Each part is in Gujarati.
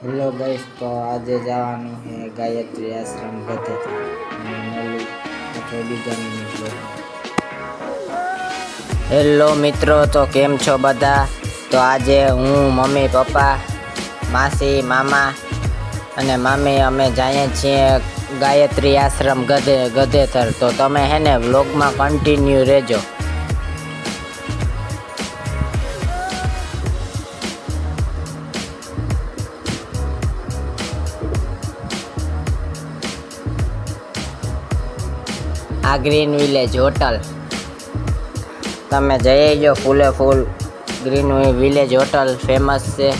હેલો ગાઈસ, તો આજે જવાનું છે ગાયત્રી આશ્રમ ગધેથી અને મળું અથવા બીજાની બ્લોગ. હેલો મિત્રો, તો કેમ છો બધા? તો આજે હું, મમ્મી, પપ્પા, માસી, મામા અને મામી અમે જઈએ છીએ ગાયત્રી આશ્રમ ગધેથર. તો તમે હે ને વ્લોગમાં કન્ટિન્યુ રહેજો. આ ગ્રીન વિલેજ હોટલ તમે જઈ જો, ફૂલે ફૂલ ગ્રીન વિલેજ હોટલ ફેમસ છે.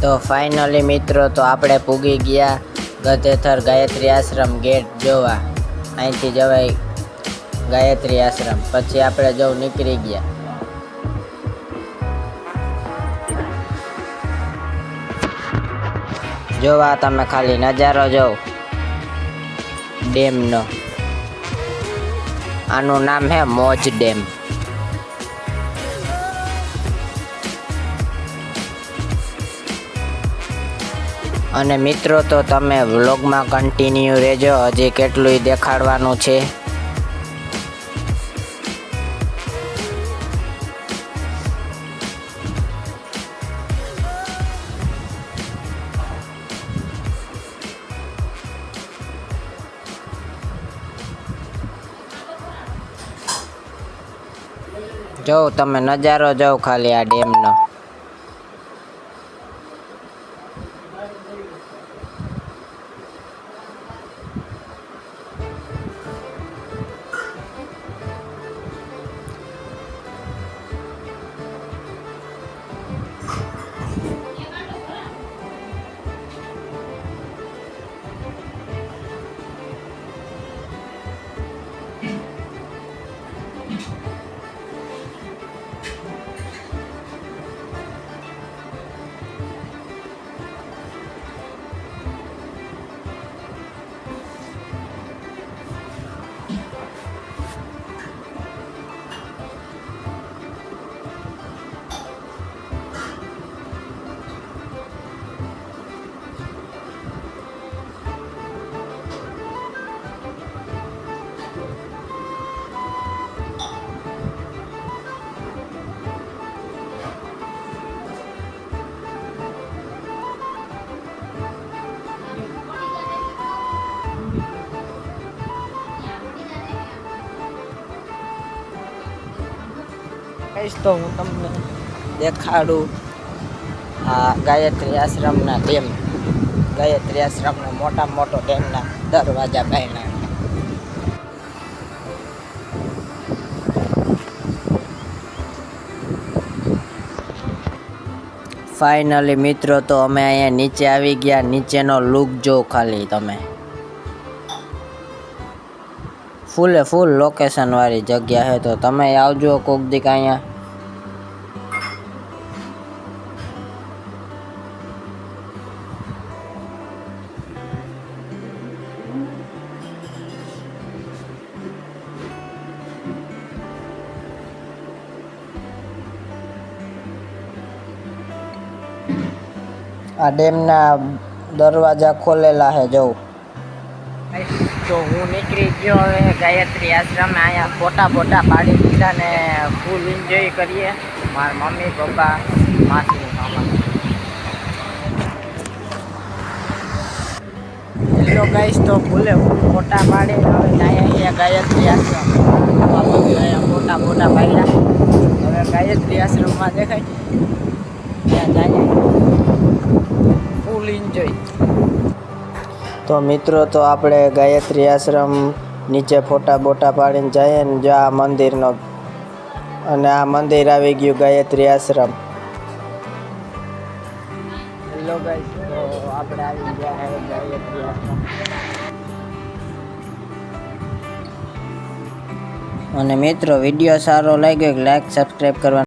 તો ફાઇનલી મિત્રો, તો આપણે પૂગી ગયા ગધેથર ગાયત્રી આશ્રમ ગેટ જોવા. અહીંથી જવાય ગાયત્રી આશ્રમ. પછી આપણે નીકળી ગયા. જોવા તમે ખાલી નજારો જોવ ડેમનો. આનું નામ હે મોજ ડેમ. અને મિત્રો, તો તમે વ્લોગમાં કન્ટિન્યુ રહેજો, હજી કેટલુંય દેખાડવાનું છે. જો તમે નજારો જોવ ખાલી આ ડેમનો. તો હું તમને દેખાડું આ ગાયત્રી આશ્રમના ડેમ. ગાયત્રી આશ્રમનો મોટો ડેમના દરવાજા બાયણા. ફાઇનલી મિત્રો, તો અમે અહીંયા નીચે આવી ગયા. નીચેનો લુક જો ખાલી તમે. ફૂલે ફૂલ લોકેશન વાળી જગ્યા છે, તો તમે આવજો કોક દીક અહીંયા. આ ડેમના દરવાજા ખોલેલા છે જો. તો હું નીકળી ગયો હવે ગાયત્રી આશ્રમે. અહીંયા ફોટા પાડી દીધા ને ફૂલ એન્જોય કરીએ. મારા મમ્મી પપ્પા માસી મામા. હેલો ગાઈસ, તો ભૂલે ફોટા પાડે હવે અહીંયા ગાયત્રી આશ્રમ અહીંયા ફોટા પાડ્યા. હવે ગાયત્રી આશ્રમમાં દેખાય ત્યાં જઈએ ફૂલ એન્જોય. તો મિત્રો, તો આપણે ગાયત્રી આશ્રમ નીચે ફોટા પાડીને જઈએ ને જો આ મંદિરનો, અને આ મંદિર આવી ગયું ગાયત્રી આશ્રમ. હેલો ગાઈસ, તો આપણે આવી ગયા હવે ગાયત્રી આશ્રમ. અને મિત્રો, વિડીયો સારો લાગ્યો લાઈક સબસ્ક્રાઈબ કરવાનું